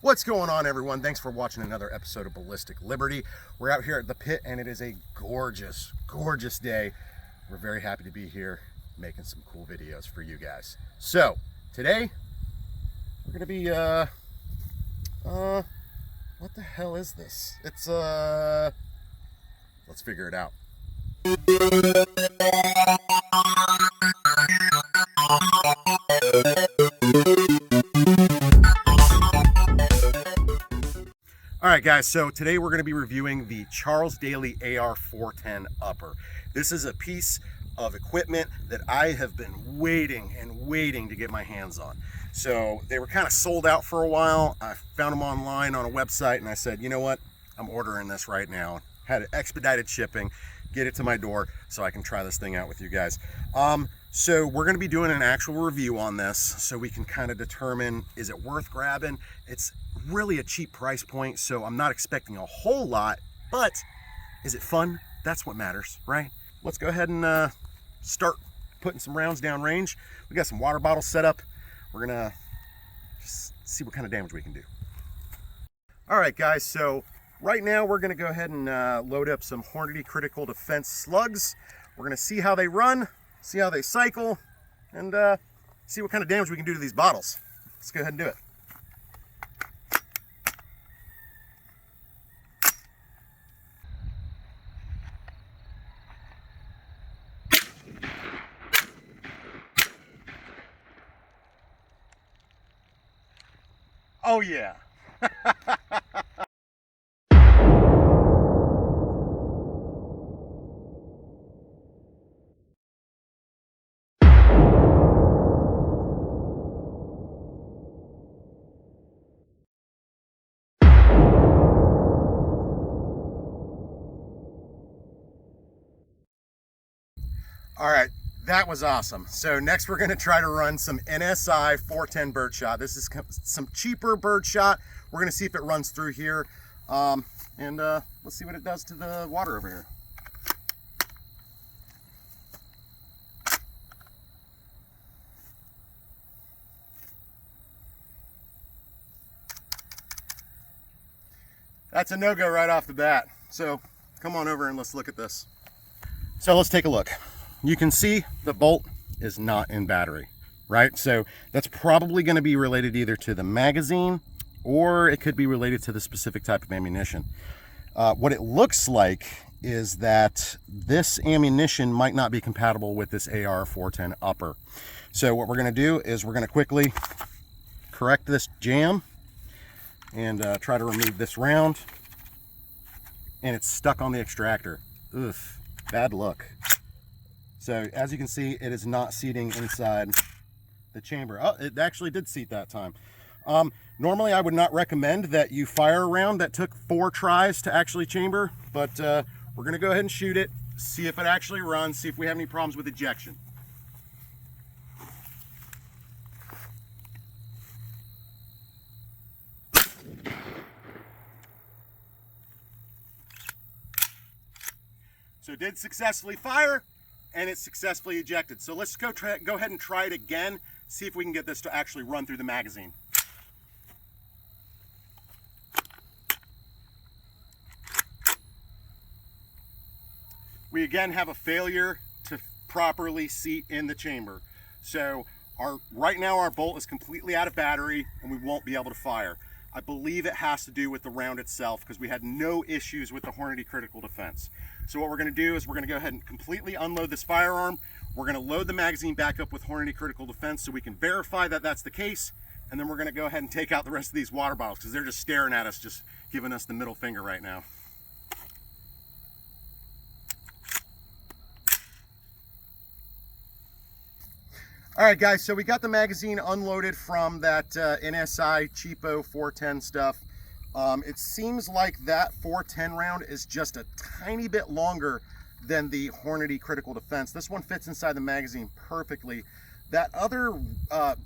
What's going on, everyone? Thanks for watching another episode of Ballistic Liberty. We're out here at the pit and it is a gorgeous, gorgeous day. We're very happy to be here making some cool videos for you guys. So today we're gonna be what the hell is this? It's let's figure it out. All right, guys, so today we're going to be reviewing the Charles Daly AR 410 upper. This is a piece of equipment that I have been waiting to get my hands on. So they were kind of sold out for a while. I found them online on a website and I said, you know what? I'm ordering this right now. Had it expedited shipping, get it to my door so I can try this thing out with you guys. So we're going to be doing an actual review on this so we can kind of determine, is it worth grabbing? It's really a cheap price point, so I'm not expecting a whole lot, but is it fun? That's what matters, right? Let's go ahead and start putting some rounds down range. We got some water bottles set up. We're gonna just see what kind of damage we can do. All right, guys, so right now we're gonna go ahead and load up some Hornady Critical Defense slugs. We're gonna see how they run, see how they cycle, and see what kind of damage we can do to these bottles. Let's go ahead and do it. Oh yeah. All right, that was awesome. So next we're going to try to run some NSI 410 birdshot. This is some cheaper birdshot. We're going to see if it runs through here, and let's see what it does to the water over here. That's a no-go right off the bat. So come on over and let's look at this. So let's take a look. You can see the bolt is not in battery, right? So that's probably going to be related either to the magazine or it could be related to the specific type of ammunition. What it looks like is that this ammunition might not be compatible with this AR 410 upper. So what we're going to do is we're going to quickly correct this jam and try to remove this round. And it's stuck on the extractor. Oof, bad luck. So as you can see, it is not seating inside the chamber. Oh, it actually did seat that time. Normally I would not recommend that you fire a round that took 4 tries to actually chamber, but we're gonna go ahead and shoot it, see if it actually runs, see if we have any problems with ejection. So it did successfully fire, and it's successfully ejected. So let's go ahead and try it again, see if we can get this to actually run through the magazine. We again have a failure to properly seat in the chamber. So right now our bolt is completely out of battery and we won't be able to fire. I believe it has to do with the round itself because we had no issues with the Hornady Critical Defense. So what we're going to do is we're going to go ahead and completely unload this firearm. We're going to load the magazine back up with Hornady Critical Defense so we can verify that that's the case. And then we're going to go ahead and take out the rest of these water bottles because they're just staring at us, just giving us the middle finger right now. All right, guys, so we got the magazine unloaded from that NSI cheapo 410 stuff. It seems like that 410 round is just a tiny bit longer than the Hornady Critical Defense. This one fits inside the magazine perfectly. That other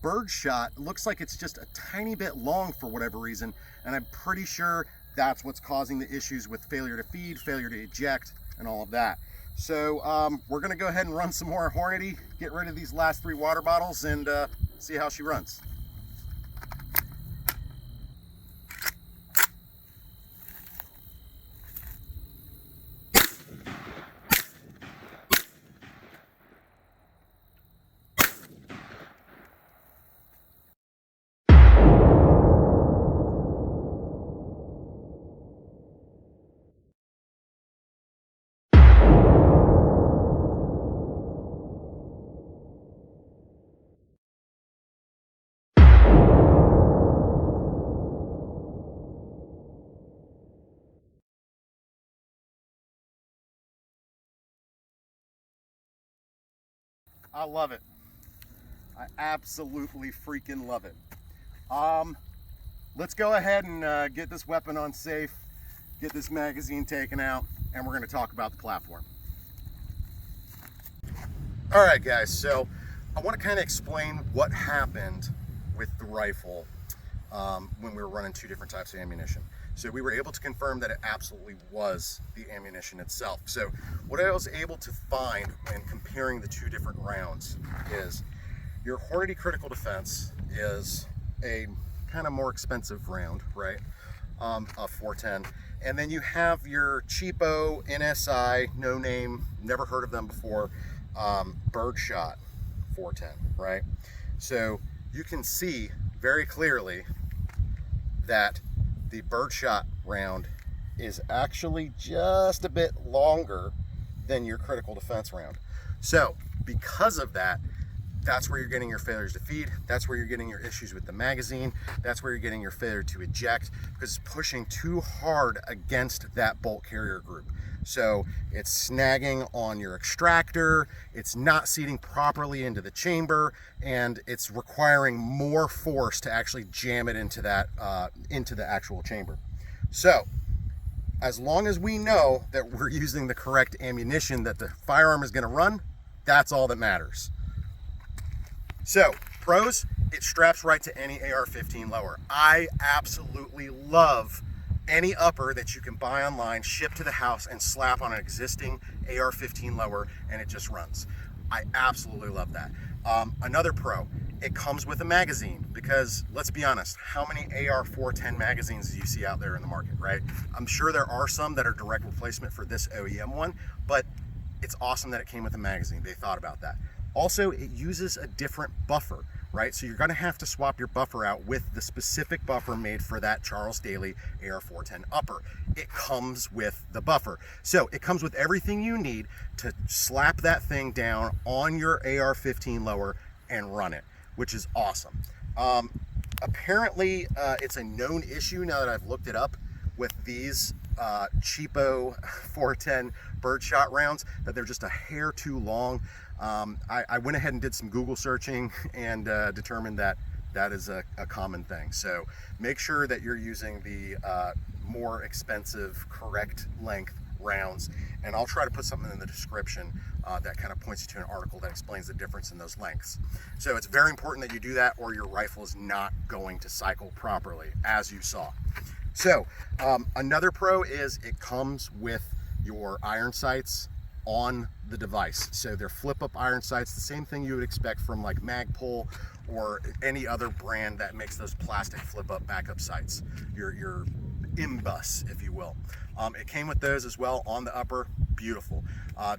birdshot looks like it's just a tiny bit long for whatever reason, and I'm pretty sure that's what's causing the issues with failure to feed, failure to eject, and all of that. So we're gonna go ahead and run some more Hornady, get rid of these last 3 water bottles, and see how she runs. I love it. I absolutely freaking love it. Let's go ahead and get this weapon on safe, get this magazine taken out, and we're going to talk about the platform. All right, guys, so I want to kind of explain what happened with the rifle when we were running two different types of ammunition. So we were able to confirm that it absolutely was the ammunition itself. So what I was able to find when comparing the two different rounds is your Hornady Critical Defense is a kind of more expensive round, right? A 410. And then you have your cheapo NSI, no name, never heard of them before, birdshot 410, right? So you can see very clearly that the birdshot round is actually just a bit longer than your critical defense round. So because of that, that's where you're getting your failures to feed. That's where you're getting your issues with the magazine. That's where you're getting your failure to eject, because it's pushing too hard against that bolt carrier group. So it's snagging on your extractor, it's not seating properly into the chamber, and it's requiring more force to actually jam it into that into the actual chamber. So as long as we know that we're using the correct ammunition that the firearm is going to run, that's all that matters. So pros, it straps right to any AR-15 lower. I absolutely love any upper that you can buy online, ship to the house, and slap on an existing AR-15 lower, and it just runs. I absolutely love that. Another pro, it comes with a magazine, because let's be honest, how many AR-410 magazines do you see out there in the market, right? I'm sure there are some that are direct replacement for this OEM one, but it's awesome that it came with a magazine. They thought about that. Also, it uses a different buffer, right? So you're gonna have to swap your buffer out with the specific buffer made for that Charles Daly AR-410 upper. It comes with the buffer. So it comes with everything you need to slap that thing down on your AR-15 lower and run it, which is awesome. Apparently, it's a known issue now that I've looked it up with these cheapo 410 birdshot rounds, that they're just a hair too long. I went ahead and did some Google searching and determined that that is a common thing. So make sure that you're using the more expensive, correct length rounds, and I'll try to put something in the description that kind of points you to an article that explains the difference in those lengths. So it's very important that you do that, or your rifle is not going to cycle properly, as you saw. So another pro is it comes with your iron sights on the device. So they're flip-up iron sights, the same thing you would expect from like Magpul or any other brand that makes those plastic flip-up backup sights, your imbus, if you will. It came with those as well on the upper. Beautiful.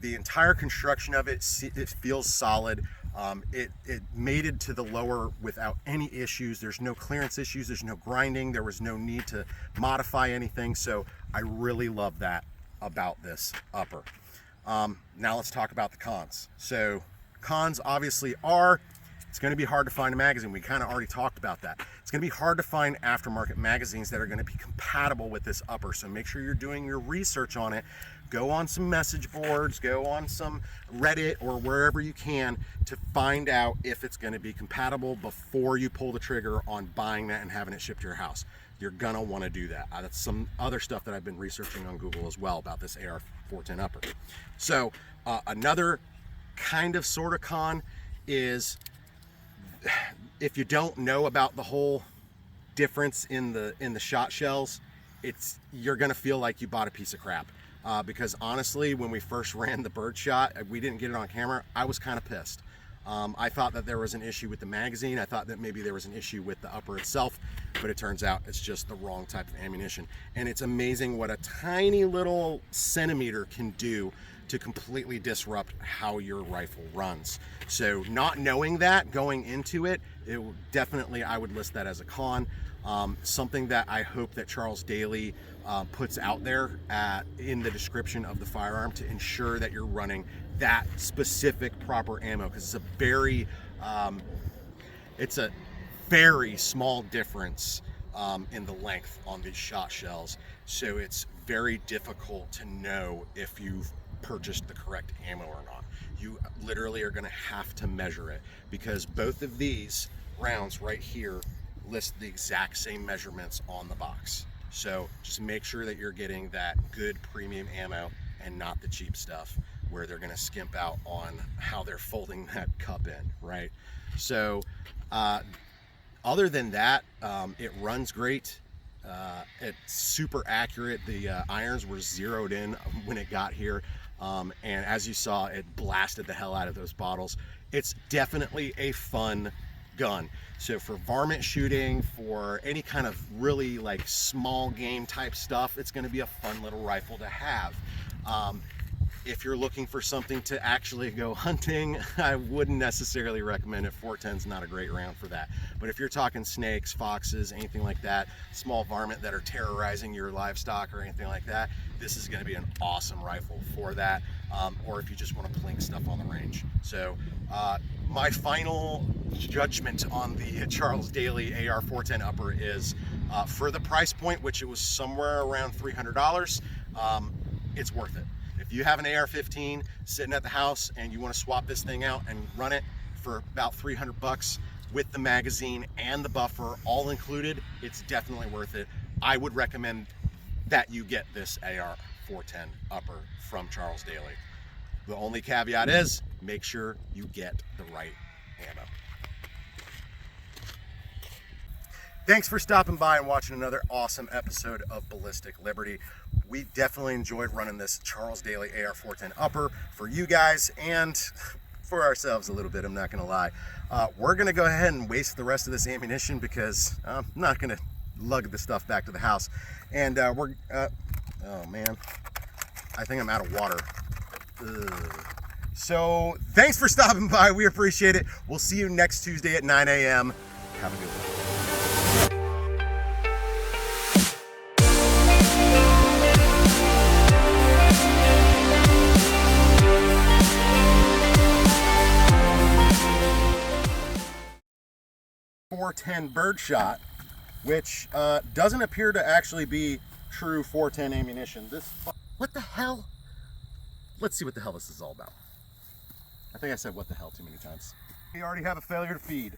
The entire construction of it feels solid. It mated to the lower without any issues. There's no clearance issues, there's no grinding, there was no need to modify anything. So I really love that about this upper. Now let's talk about the cons. So cons obviously are, it's going to be hard to find a magazine. We kind of already talked about that. It's going to be hard to find aftermarket magazines that are going to be compatible with this upper. So make sure you're doing your research on it. Go on some message boards, go on some Reddit or wherever you can to find out if it's going to be compatible before you pull the trigger on buying that and having it shipped to your house. You're going to want to do that. That's some other stuff that I've been researching on Google as well about this AR-410 upper. So another kind of sort of con is, if you don't know about the whole difference in the shot shells, you're gonna feel like you bought a piece of crap. Because honestly, when we first ran the birdshot, we didn't get it on camera, I was kind of pissed. I thought that there was an issue with the magazine. I thought that maybe there was an issue with the upper itself, but it turns out it's just the wrong type of ammunition. And it's amazing what a tiny little centimeter can do to completely disrupt how your rifle runs. So not knowing that going into it, definitely I would list that as a con. Something that I hope that Charles Daly puts out there in the description of the firearm to ensure that you're running that specific proper ammo, because it's a very small difference in the length on these shot shells. So it's very difficult to know if you've purchased the correct ammo or not. you literally are going to have to measure it, because both of these rounds right here list the exact same measurements on the box. So just make sure that you're getting that good premium ammo and not the cheap stuff where they're going to skimp out on how they're folding that cup in, right? So other than that, it runs great. It's super accurate. The irons were zeroed in when it got here, and as you saw, it blasted the hell out of those bottles. It's definitely a fun gun. So for varmint shooting, for any kind of really like small game type stuff, it's going to be a fun little rifle to have. If you're looking for something to actually go hunting, I wouldn't necessarily recommend it. 410's not a great round for that. But if you're talking snakes, foxes, anything like that, small varmint that are terrorizing your livestock or anything like that, this is going to be an awesome rifle for that. Or if you just want to plink stuff on the range. So my final judgment on the Charles Daly AR 410 upper is for the price point, which it was somewhere around $300, it's worth it. If you have an AR-15 sitting at the house and you want to swap this thing out and run it for about 300 bucks with the magazine and the buffer all included, it's definitely worth it. I would recommend that you get this AR-410 upper from Charles Daly. The only caveat is make sure you get the right ammo. Thanks for stopping by and watching another awesome episode of Ballistic Liberty. We definitely enjoyed running this Charles Daly AR 410 upper for you guys and for ourselves a little bit, I'm not going to lie. We're going to go ahead and waste the rest of this ammunition because I'm not going to lug the stuff back to the house. And oh man, I think I'm out of water. Ugh. So thanks for stopping by. We appreciate it. We'll see you next Tuesday at 9 a.m. Have a good one. .410 birdshot, which doesn't appear to actually be true 410 ammunition. What the hell? Let's see what the hell this is all about. I think I said what the hell too many times. We already have a failure to feed.